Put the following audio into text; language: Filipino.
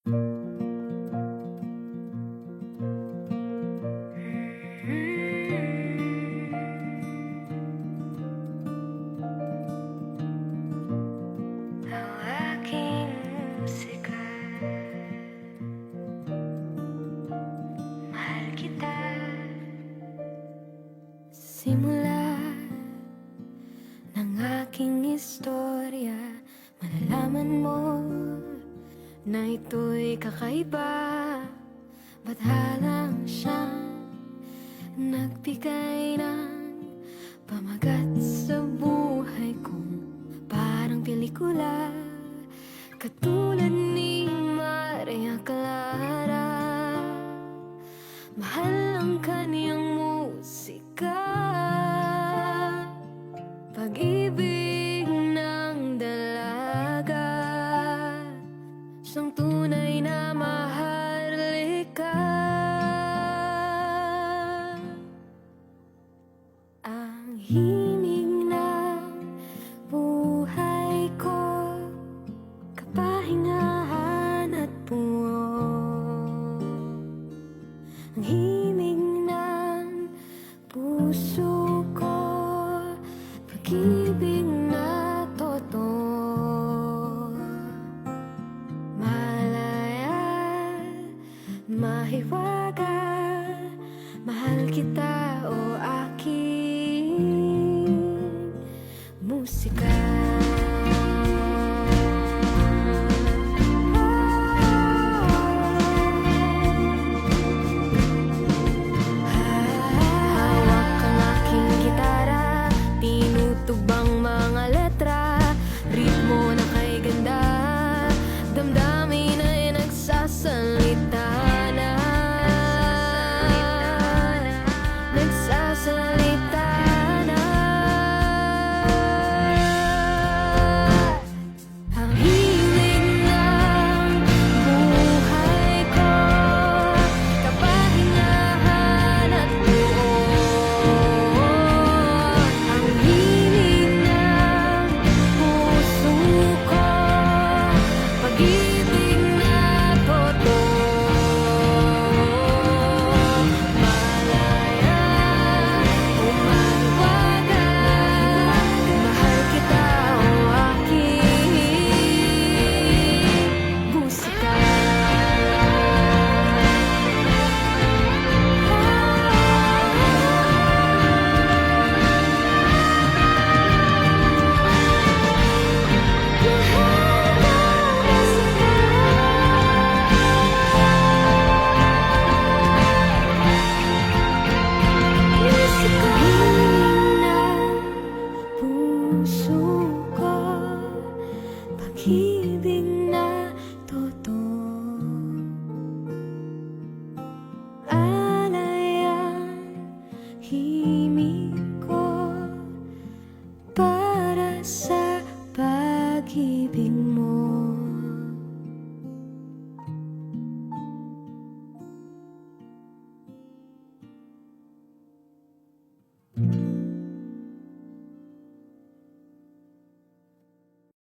Ang aking musika, mahal kita. Simula ng aking istorya, malalaman mo na ito'y kakaiba. Bathalang siyang nagbigay ng pamagat sa buhay ko, parang pelikula, katulad ni Maria Clara. Mahal ang kaniyang musika, pag-ibig ng dalaga, siyang tunay na maharlika. Ang himig ng buhay ko, kapahingahan at puot. Ang himig ng puso ko, pag-ibig na totoo. Malaya, mahiwaga, mahal kita o aking musika. Hawak ang aking gitara, tinutubang mga letra, ritmo na kay ganda, damdamin ay nagsasalita na. Nagsasalita na. Ang hilig ng buhay ko, kapahingahan at buot. Ang hilig ng puso ko, pag-ibig na totoo. Malaya o mahiwaga, mahal kita o aking musika. Puso ko, pag-ibig na totoo. Alay ang